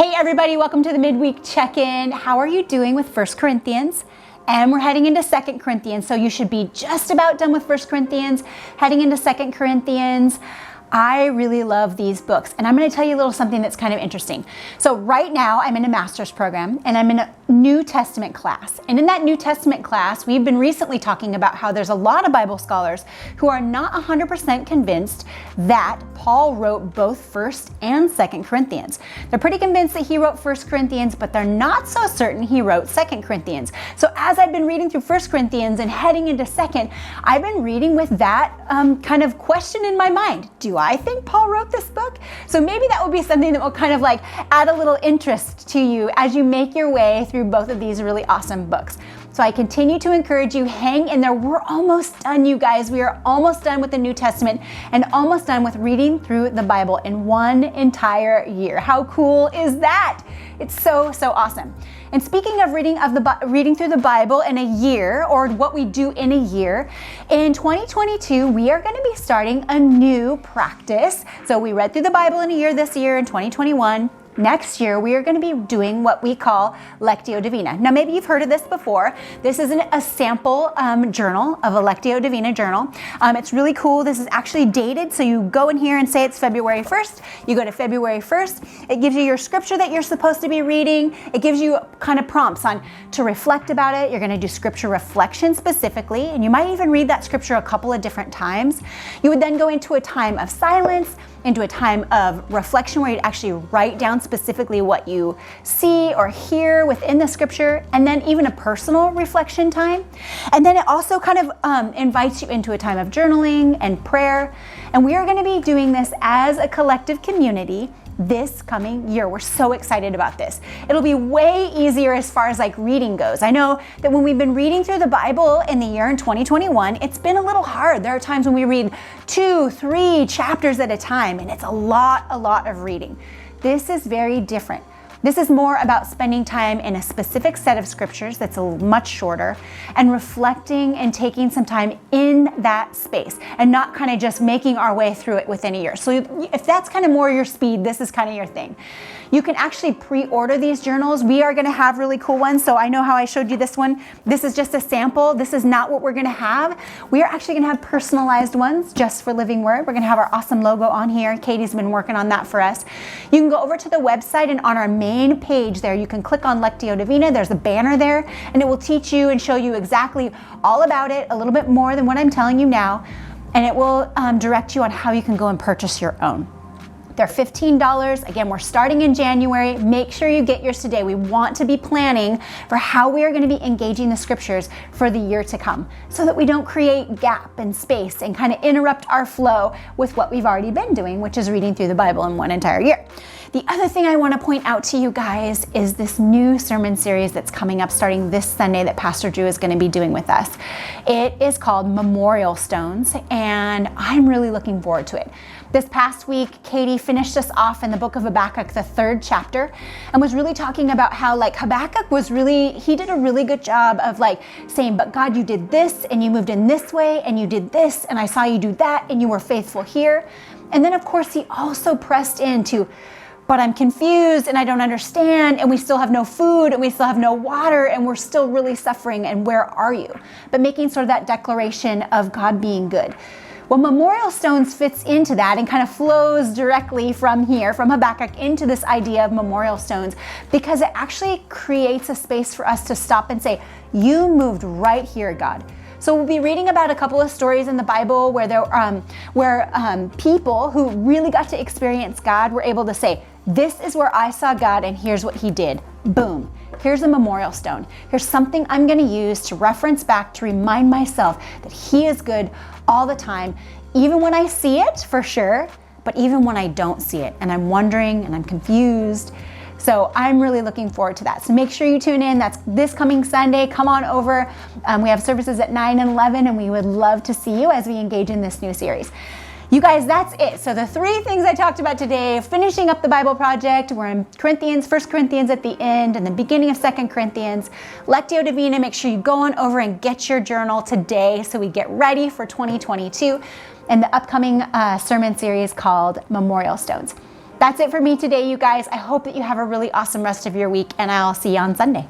Hey everybody, welcome to the Midweek Check-In. How are you doing with 1 Corinthians? And we're heading into 2 Corinthians, so you should be just about done with 1 Corinthians, heading into 2 Corinthians. I really love these books, and I'm going to tell you a little something that's kind of interesting. So right now I'm in a master's program and I'm in a New Testament class. And in that New Testament class, we've been recently talking about how there's a lot of Bible scholars who are not 100% convinced that Paul wrote both 1st and 2nd Corinthians. They're pretty convinced that he wrote 1 Corinthians, but they're not so certain he wrote 2 Corinthians. So as I've been reading through 1 Corinthians and heading into 2nd, I've been reading with that kind of question in my mind. Do I think Paul wrote this book? So maybe that will be something that will kind of like add a little interest to you as you make your way through both of these really awesome books. So I continue to encourage you, hang in there. We're almost done, you guys. We are almost done with the New Testament and almost done with reading through the Bible in one entire year. How cool is that? It's so awesome. And speaking of reading through the Bible in a year, or what we do in a year, in 2022, we are going to be starting a new practice. So we read through the Bible in a year this year in 2021. Next year, we are going to be doing what we call Lectio Divina. Now, maybe you've heard of this before. This is a sample journal of a Lectio Divina journal. It's really cool. This is actually dated. So you go in here and say it's February 1st. You go to February 1st. It gives you your scripture that you're supposed to be reading. It gives you kind of prompts on to reflect about it. You're going to do scripture reflection specifically, and you might even read that scripture a couple of different times. You would then go into a time of silence, into a time of reflection where you'd actually write down specifically what you see or hear within the scripture, and then even a personal reflection time. And then it also kind of invites you into a time of journaling and prayer. And we are going to be doing this as a collective community this coming year. We're so excited about this. It'll be way easier as far as like reading goes. I know that when we've been reading through the Bible in the year in 2021, it's been a little hard. There are times when we read 2, 3 chapters at a time, and it's a lot of reading. This is very different. This is more about spending time in a specific set of scriptures that's much shorter and reflecting and taking some time in that space and not kind of just making our way through it within a year. So if that's kind of more your speed, this is kind of your thing. You can actually pre-order these journals. We are going to have really cool ones. So I know how I showed you this one. This is just a sample. This is not what we're going to have. We are actually going to have personalized ones just for Living Word. We're going to have our awesome logo on here. Katie's been working on that for us. You can go over to the website, and on our main page there, you can click on Lectio Divina. There's a banner there, and it will teach you and show you exactly all about it, a little bit more than what I'm telling you now. And it will direct you on how you can go and purchase your own. They're $15. Again, we're starting in January. Make sure you get yours today. We want to be planning for how we are going to be engaging the scriptures for the year to come so that we don't create gap and space and kind of interrupt our flow with what we've already been doing, which is reading through the Bible in one entire year. The other thing I want to point out to you guys is this new sermon series that's coming up starting this Sunday that Pastor Drew is going to be doing with us. It is called Memorial Stones, and I'm really looking forward to it. This past week, Katie finished us off in the book of Habakkuk, the 3rd chapter, and was really talking about how like Habakkuk he did a really good job of like saying, but God, you did this and you moved in this way and you did this and I saw you do that and you were faithful here. And then of course he also pressed into, but I'm confused and I don't understand and we still have no food and we still have no water and we're still really suffering and where are you? But making sort of that declaration of God being good. Well, Memorial Stones fits into that and kind of flows directly from here, from Habakkuk, into this idea of memorial stones because it actually creates a space for us to stop and say, you moved right here, God. So we'll be reading about a couple of stories in the Bible where people who really got to experience God were able to say, this is where I saw God and here's what he did. Boom. Here's a memorial stone. Here's something I'm going to use to reference back to remind myself that he is good all the time, even when I see it for sure, but even when I don't see it and I'm wondering and I'm confused. So I'm really looking forward to that. So make sure you tune in. That's this coming Sunday. Come on over. We have services at 9 and 11, and we would love to see you as we engage in this new series. You guys, that's it. So the 3 things I talked about today, finishing up the Bible project. We're in 1 Corinthians at the end and the beginning of 2 Corinthians. Lectio Divina, make sure you go on over and get your journal today so we get ready for 2022 and the upcoming sermon series called Memorial Stones. That's it for me today, you guys. I hope that you have a really awesome rest of your week, and I'll see you on Sunday.